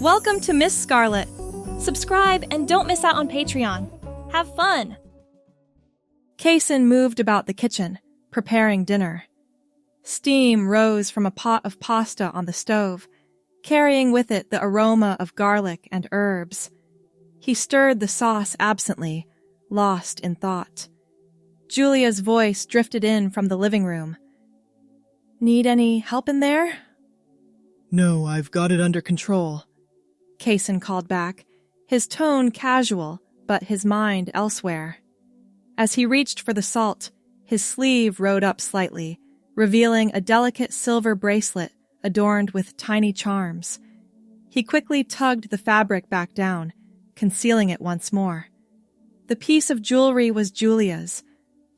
Welcome to Miss Scarlett. Subscribe and don't miss out on Patreon. Have fun! Kaysen moved about the kitchen, preparing dinner. Steam rose from a pot of pasta on the stove, carrying with it the aroma of garlic and herbs. He stirred the sauce absently, lost in thought. Julia's voice drifted in from the living room. "Need any help in there?" "No, I've got it under control," Kaysen called back, his tone casual, but his mind elsewhere. As he reached for the salt, his sleeve rode up slightly, revealing a delicate silver bracelet adorned with tiny charms. He quickly tugged the fabric back down, concealing it once more. The piece of jewelry was Julia's,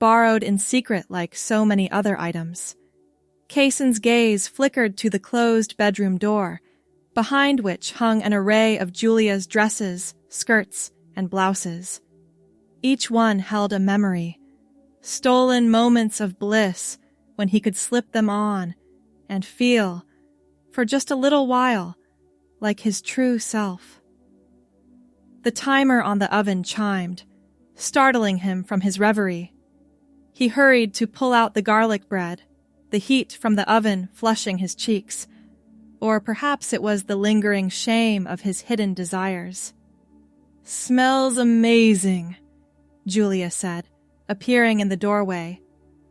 borrowed in secret like so many other items. Kaysen's gaze flickered to the closed bedroom door, behind which hung an array of Julia's dresses, skirts, and blouses. Each one held a memory, stolen moments of bliss when he could slip them on and feel, for just a little while, like his true self. The timer on the oven chimed, startling him from his reverie. He hurried to pull out the garlic bread, the heat from the oven flushing his cheeks. Or perhaps it was the lingering shame of his hidden desires. "Smells amazing," Julia said, appearing in the doorway.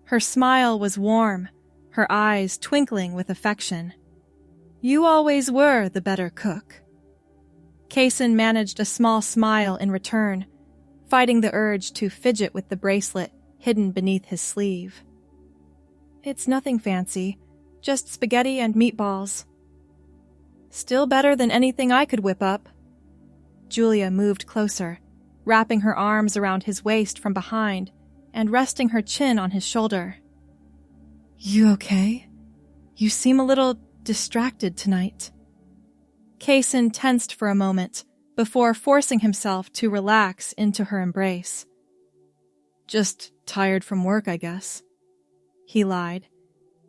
Her smile was warm, her eyes twinkling with affection. "You always were the better cook." Kaysen managed a small smile in return, fighting the urge to fidget with the bracelet hidden beneath his sleeve. "It's nothing fancy, just spaghetti and meatballs." "Still better than anything I could whip up." Julia moved closer, wrapping her arms around his waist from behind and resting her chin on his shoulder. "You okay? You seem a little distracted tonight." Kaysen tensed for a moment before forcing himself to relax into her embrace. "Just tired from work, I guess," he lied,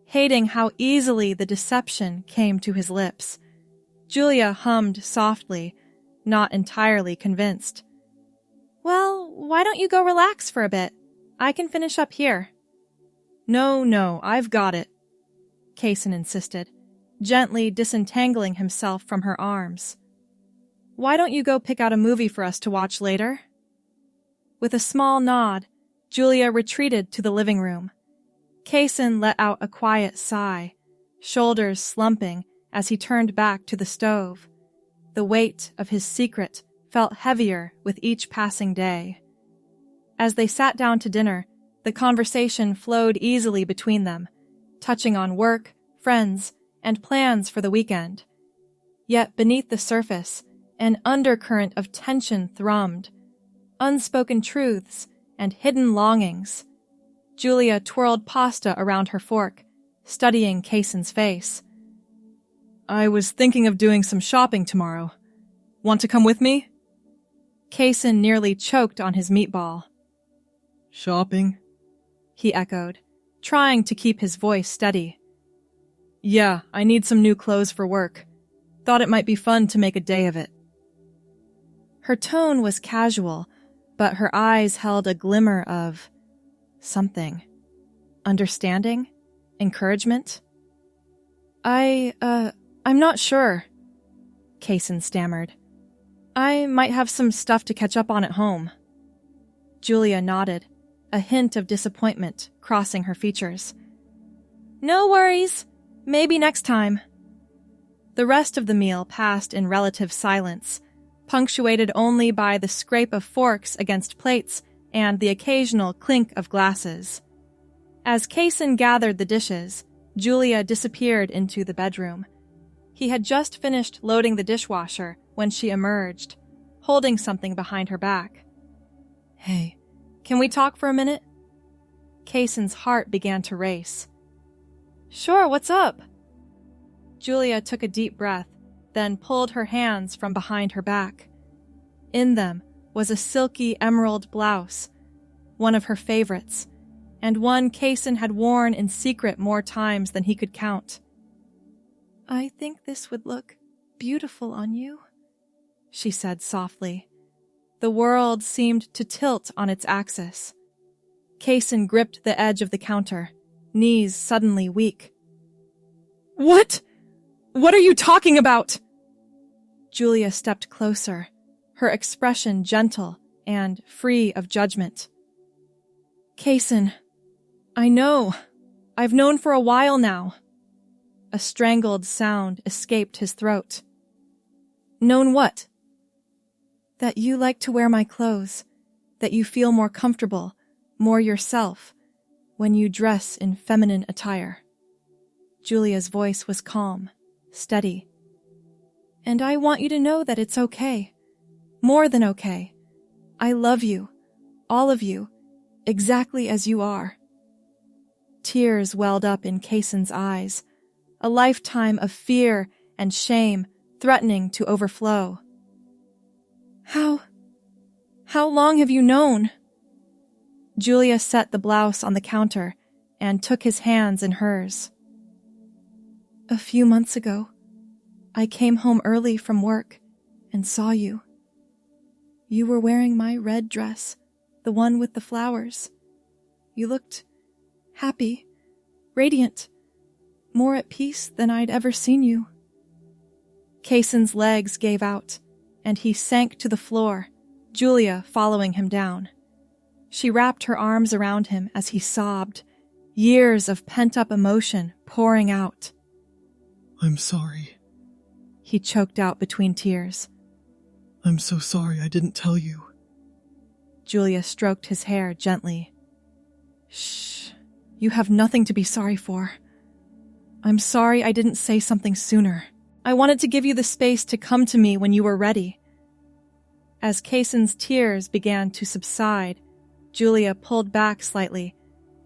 hating how easily the deception came to his lips. Julia hummed softly, not entirely convinced. "Well, why don't you go relax for a bit? I can finish up here." No, I've got it," Kaysen insisted, gently disentangling himself from her arms. "Why don't you go pick out a movie for us to watch later?" With a small nod, Julia retreated to the living room. Kaysen let out a quiet sigh, shoulders slumping as he turned back to the stove. The weight of his secret felt heavier with each passing day. As they sat down to dinner, the conversation flowed easily between them, touching on work, friends, and plans for the weekend. Yet beneath the surface, an undercurrent of tension thrummed, unspoken truths and hidden longings. Julia twirled pasta around her fork, studying Kaysen's face. "I was thinking of doing some shopping tomorrow. Want to come with me?" Kaysen nearly choked on his meatball. "Shopping?" he echoed, trying to keep his voice steady. "Yeah, I need some new clothes for work. Thought it might be fun to make a day of it." Her tone was casual, but her eyes held a glimmer of something. Understanding? Encouragement? I'm not sure," Kaysen stammered. "I might have some stuff to catch up on at home." Julia nodded, a hint of disappointment crossing her features. "No worries. Maybe next time." The rest of the meal passed in relative silence, punctuated only by the scrape of forks against plates and the occasional clink of glasses. As Kaysen gathered the dishes, Julia disappeared into the bedroom. He had just finished loading the dishwasher when she emerged, holding something behind her back. "Hey, can we talk for a minute?" Kaysen's heart began to race. "Sure, what's up?" Julia took a deep breath, then pulled her hands from behind her back. In them was a silky emerald blouse, one of her favorites, and one Kaysen had worn in secret more times than he could count. "I think this would look beautiful on you," she said softly. The world seemed to tilt on its axis. Kaysen gripped the edge of the counter, knees suddenly weak. What? What are you talking about? Julia stepped closer, her expression gentle and free of judgment. Kaysen, I know. I've known for a while now. A strangled sound escaped his throat. Known what? That you like to wear my clothes, that you feel more comfortable, more yourself, when you dress in feminine attire. Julia's voice was calm, steady. And I want you to know that it's okay. More than okay. I love you, all of you, exactly as you are. Tears welled up in Kaysen's eyes, a lifetime of fear and shame threatening to overflow. How long have you known? Julia set the blouse on the counter and took his hands in hers. A few months ago, I came home early from work and saw you. You were wearing my red dress, the one with the flowers. You looked happy, radiant, more at peace than I'd ever seen you. Kaysen's legs gave out, and he sank to the floor, Julia following him down. She wrapped her arms around him as he sobbed, years of pent-up emotion pouring out. I'm sorry. He choked out between tears. I'm so sorry I didn't tell you. Julia stroked his hair gently. Shh, you have nothing to be sorry for. I'm sorry I didn't say something sooner. I wanted to give you the space to come to me when you were ready. As Kaysen's tears began to subside, Julia pulled back slightly,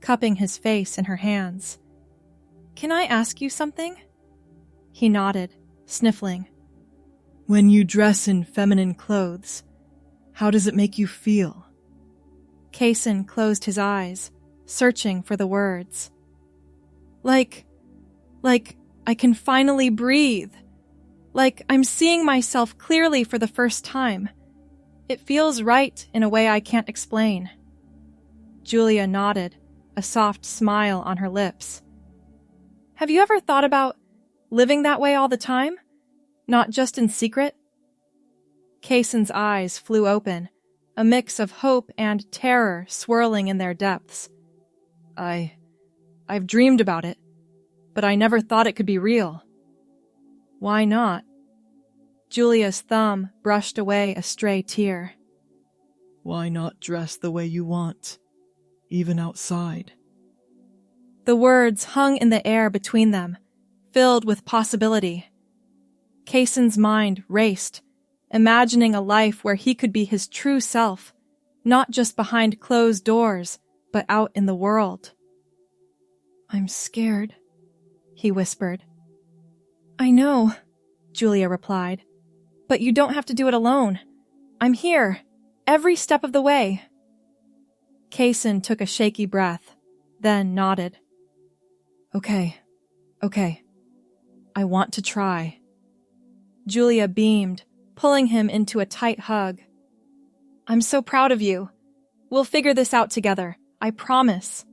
cupping his face in her hands. Can I ask you something? He nodded, sniffling. When you dress in feminine clothes, how does it make you feel? Kaysen closed his eyes, searching for the words. Like I can finally breathe. Like I'm seeing myself clearly for the first time. It feels right in a way I can't explain. Julia nodded, a soft smile on her lips. Have you ever thought about living that way all the time? Not just in secret? Kaysen's eyes flew open, a mix of hope and terror swirling in their depths. I've dreamed about it, but I never thought it could be real. Why not? Julia's thumb brushed away a stray tear. Why not dress the way you want, even outside? The words hung in the air between them, filled with possibility. Kaysen's mind raced, imagining a life where he could be his true self, not just behind closed doors, but out in the world. I'm scared, he whispered. I know, Julia replied, but you don't have to do it alone. I'm here, every step of the way. Kaysen took a shaky breath, then nodded. Okay. I want to try. Julia beamed, pulling him into a tight hug. I'm so proud of you. We'll figure this out together, I promise.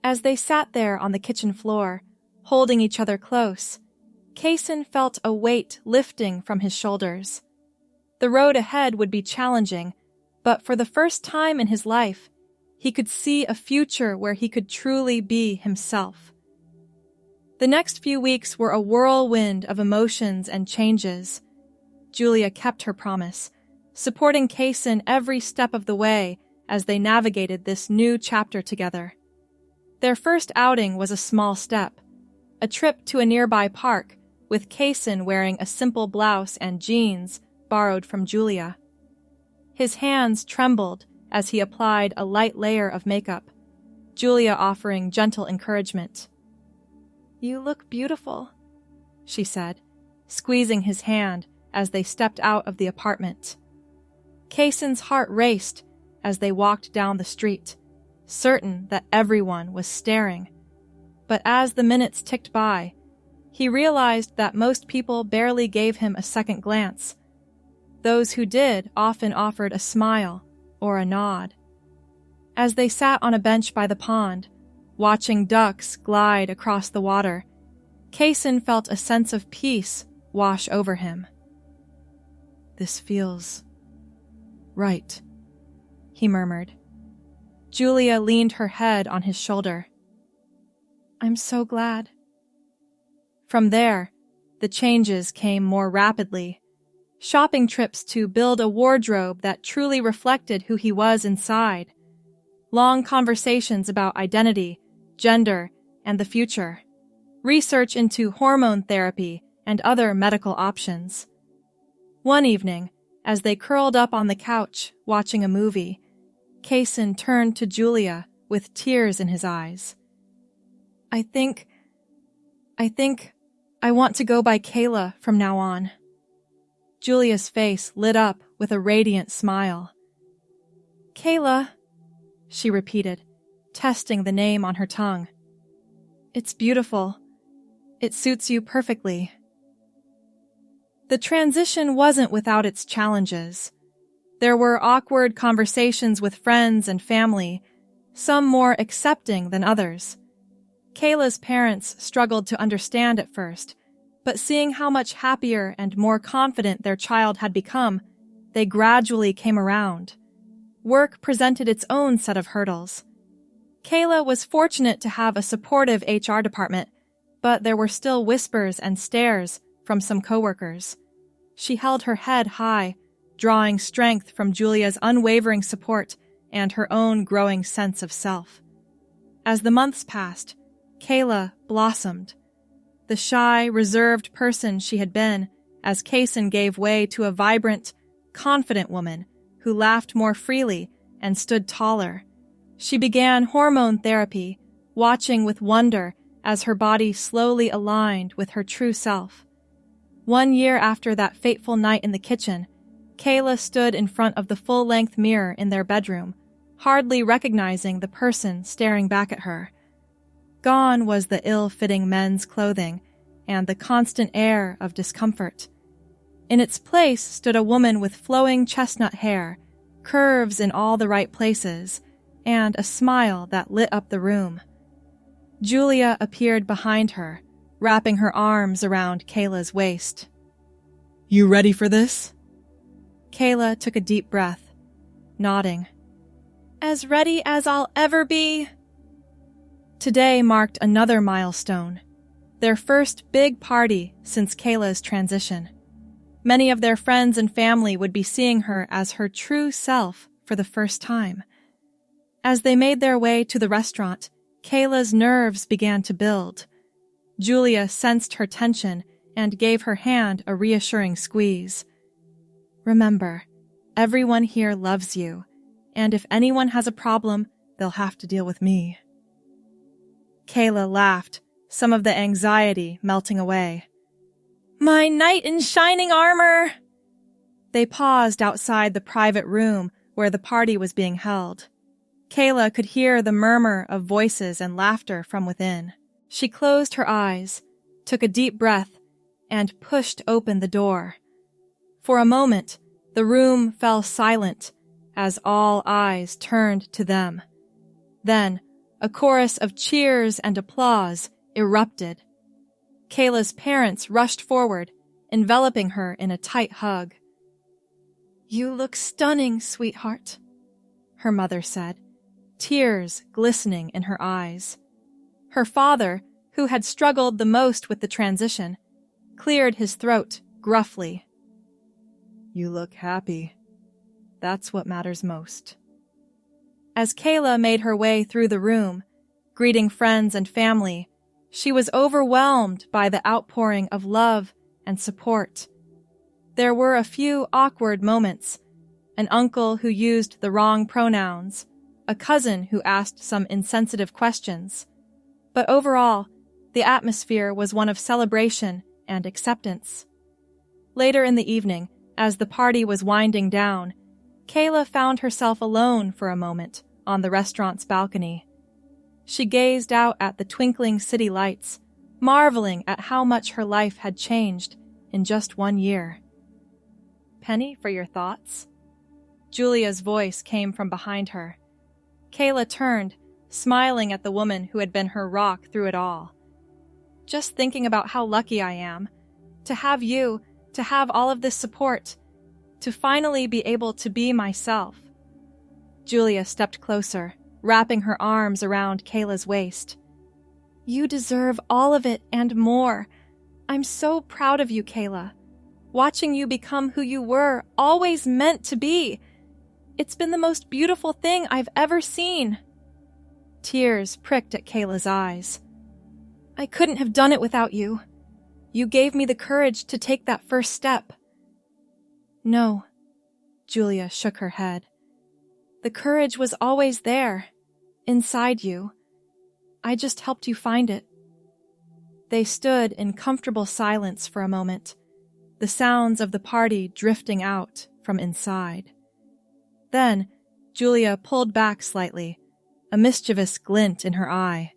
As they sat there on the kitchen floor, holding each other close, Kaysen felt a weight lifting from his shoulders. The road ahead would be challenging, but for the first time in his life, he could see a future where he could truly be himself. The next few weeks were a whirlwind of emotions and changes. Julia kept her promise, supporting Kaysen every step of the way as they navigated this new chapter together. Their first outing was a small step, a trip to a nearby park, with Kaysen wearing a simple blouse and jeans borrowed from Julia. His hands trembled as he applied a light layer of makeup, Julia offering gentle encouragement. You look beautiful, she said, squeezing his hand as they stepped out of the apartment. Kaysen's heart raced as they walked down the street, certain that everyone was staring. But as the minutes ticked by, he realized that most people barely gave him a second glance, Those who did often offered a smile or a nod. As they sat on a bench by the pond, watching ducks glide across the water, Kaysen felt a sense of peace wash over him. "This feels right," he murmured. Julia leaned her head on his shoulder. "I'm so glad." From there, the changes came more rapidly. Shopping trips to build a wardrobe that truly reflected who he was inside. Long conversations about identity, gender, and the future. Research into hormone therapy and other medical options. One evening, as they curled up on the couch watching a movie, Kaysen turned to Julia with tears in his eyes. I think I want to go by Kayla from now on." Julia's face lit up with a radiant smile. "Kayla," she repeated, testing the name on her tongue. "It's beautiful. It suits you perfectly." The transition wasn't without its challenges. There were awkward conversations with friends and family, some more accepting than others. Kayla's parents struggled to understand at first, but seeing how much happier and more confident their child had become, they gradually came around. Work presented its own set of hurdles. Kayla was fortunate to have a supportive HR department, but there were still whispers and stares from some coworkers. She held her head high, drawing strength from Julia's unwavering support and her own growing sense of self. As the months passed, Kayla blossomed. The shy, reserved person she had been, as Kaysen gave way to a vibrant, confident woman who laughed more freely and stood taller. She began hormone therapy, watching with wonder as her body slowly aligned with her true self. 1 year after that fateful night in the kitchen, Kayla stood in front of the full-length mirror in their bedroom, hardly recognizing the person staring back at her. Gone was the ill-fitting men's clothing and the constant air of discomfort. In its place stood a woman with flowing chestnut hair, curves in all the right places, and a smile that lit up the room. Julia appeared behind her, wrapping her arms around Kayla's waist. "You ready for this?" Kayla took a deep breath, nodding. "As ready as I'll ever be." Today marked another milestone, their first big party since Kayla's transition. Many of their friends and family would be seeing her as her true self for the first time. As they made their way to the restaurant, Kayla's nerves began to build. Julia sensed her tension and gave her hand a reassuring squeeze. "Remember, everyone here loves you, and if anyone has a problem, they'll have to deal with me." Kayla laughed, some of the anxiety melting away. "My knight in shining armor!" They paused outside the private room where the party was being held. Kayla could hear the murmur of voices and laughter from within. She closed her eyes, took a deep breath, and pushed open the door. For a moment, the room fell silent as all eyes turned to them. Then, a chorus of cheers and applause erupted. Kayla's parents rushed forward, enveloping her in a tight hug. "You look stunning, sweetheart," her mother said, tears glistening in her eyes. Her father, who had struggled the most with the transition, cleared his throat gruffly. "You look happy. That's what matters most." As Kayla made her way through the room, greeting friends and family, she was overwhelmed by the outpouring of love and support. There were a few awkward moments, an uncle who used the wrong pronouns, a cousin who asked some insensitive questions. But overall, the atmosphere was one of celebration and acceptance. Later in the evening, as the party was winding down, Kayla found herself alone for a moment on the restaurant's balcony. She gazed out at the twinkling city lights, marveling at how much her life had changed in just 1 year. penny for your thoughts?" Julia's voice came from behind her. Kayla turned, smiling at the woman who had been her rock through it all. "Just thinking about how lucky I am. To have you, to have all of this support, to finally be able to be myself." Julia stepped closer, wrapping her arms around Kayla's waist. "You deserve all of it and more. I'm so proud of you, Kayla. Watching you become who you were, always meant to be. It's been the most beautiful thing I've ever seen." Tears pricked at Kayla's eyes. "I couldn't have done it without you. You gave me the courage to take that first step." "No," Julia shook her head. "The courage was always there, inside you. I just helped you find it." They stood in comfortable silence for a moment, the sounds of the party drifting out from inside. Then, Julia pulled back slightly, a mischievous glint in her eye.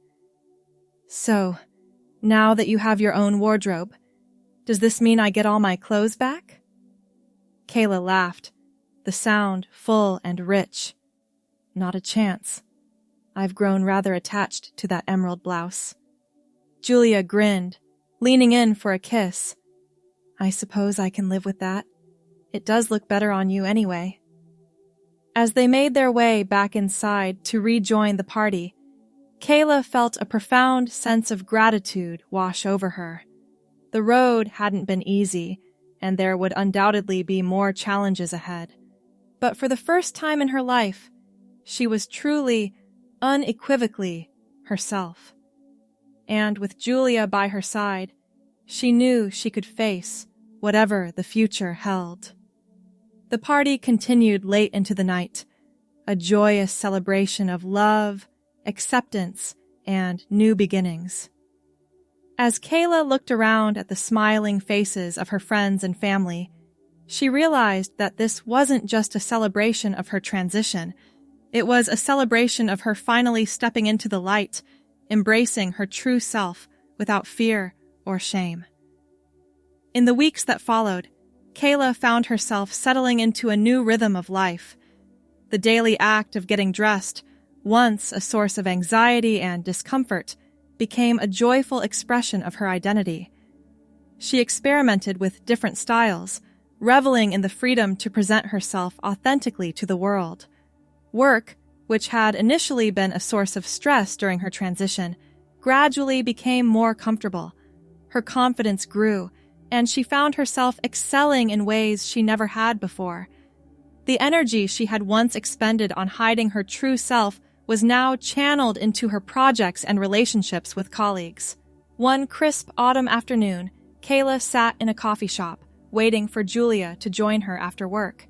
"So, now that you have your own wardrobe, does this mean I get all my clothes back?" Kayla laughed, the sound full and rich. "Not a chance. I've grown rather attached to that emerald blouse." Julia grinned, leaning in for a kiss. "I suppose I can live with that. It does look better on you anyway." As they made their way back inside to rejoin the party, Kayla felt a profound sense of gratitude wash over her. The road hadn't been easy, and there would undoubtedly be more challenges ahead. But for the first time in her life, she was truly, unequivocally herself. And with Julia by her side, she knew she could face whatever the future held. The party continued late into the night, a joyous celebration of love, acceptance, and new beginnings. As Kayla looked around at the smiling faces of her friends and family, she realized that this wasn't just a celebration of her transition. It was a celebration of her finally stepping into the light, embracing her true self without fear or shame. In the weeks that followed, Kayla found herself settling into a new rhythm of life. The daily act of getting dressed, once a source of anxiety and discomfort, became a joyful expression of her identity. She experimented with different styles, reveling in the freedom to present herself authentically to the world. Work, which had initially been a source of stress during her transition, gradually became more comfortable. Her confidence grew, and she found herself excelling in ways she never had before. The energy she had once expended on hiding her true self was now channeled into her projects and relationships with colleagues. One crisp autumn afternoon, Kayla sat in a coffee shop, waiting for Julia to join her after work.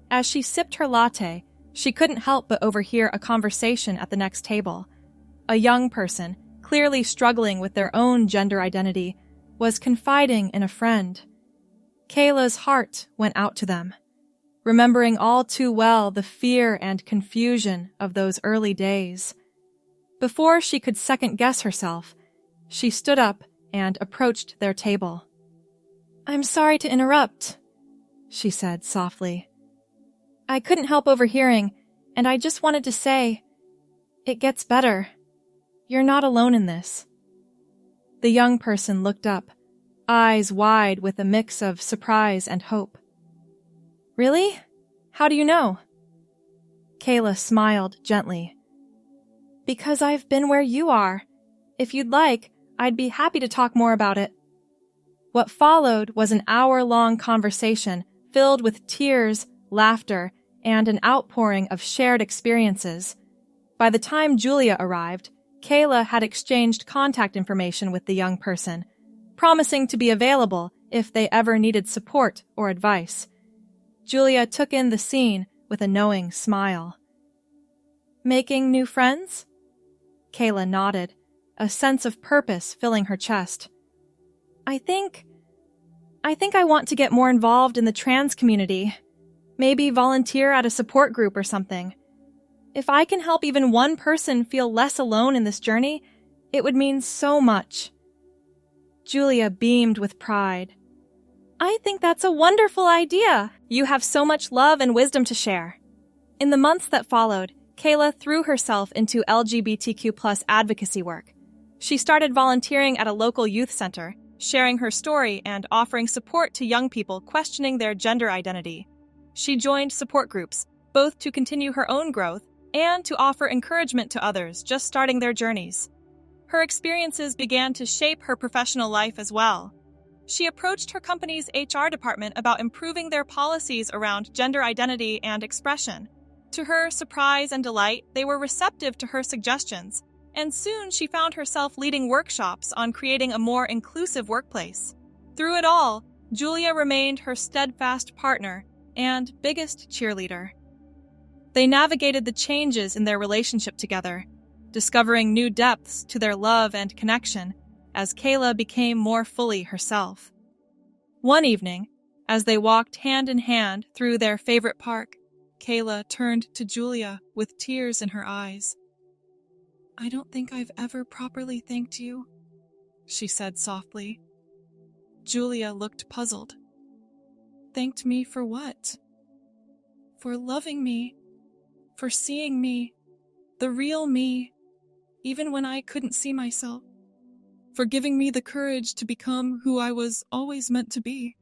As she sipped her latte, she couldn't help but overhear a conversation at the next table. A young person, clearly struggling with their own gender identity, was confiding in a friend. Kayla's heart went out to them, remembering all too well the fear and confusion of those early days. Before she could second-guess herself, she stood up and approached their table. "I'm sorry to interrupt," she said softly. "I couldn't help overhearing, and I just wanted to say, it gets better. You're not alone in this." The young person looked up, eyes wide with a mix of surprise and hope. "Really? How do you know?" Kayla smiled gently. "Because I've been where you are. If you'd like, I'd be happy to talk more about it." What followed was an hour-long conversation filled with tears, laughter, and an outpouring of shared experiences. By the time Julia arrived, Kayla had exchanged contact information with the young person, promising to be available if they ever needed support or advice. Julia took in the scene with a knowing smile. "Making new friends?" Kayla nodded, a sense of purpose filling her chest. I think I want to get more involved in the trans community. Maybe volunteer at a support group or something. If I can help even one person feel less alone in this journey, it would mean so much." Julia beamed with pride. I think that's a wonderful idea. You have so much love and wisdom to share. In the months that followed, Kayla threw herself into LGBTQ+ advocacy work. She started volunteering at a local youth center, sharing her story and offering support to young people questioning their gender identity. She joined support groups, both to continue her own growth and to offer encouragement to others just starting their journeys. Her experiences began to shape her professional life as well. She approached her company's HR department about improving their policies around gender identity and expression. To her surprise and delight, they were receptive to her suggestions, and soon she found herself leading workshops on creating a more inclusive workplace. Through it all, Julia remained her steadfast partner and biggest cheerleader. They navigated the changes in their relationship together, discovering new depths to their love and connection as Kayla became more fully herself. One evening, as they walked hand in hand through their favorite park, Kayla turned to Julia with tears in her eyes. "I don't think I've ever properly thanked you," she said softly. Julia looked puzzled. "Thanked me for what?" "For loving me, for seeing me, the real me, even when I couldn't see myself. For giving me the courage to become who I was always meant to be."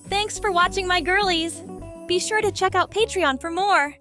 Thanks for watching, my girlies! Be sure to check out Patreon for more!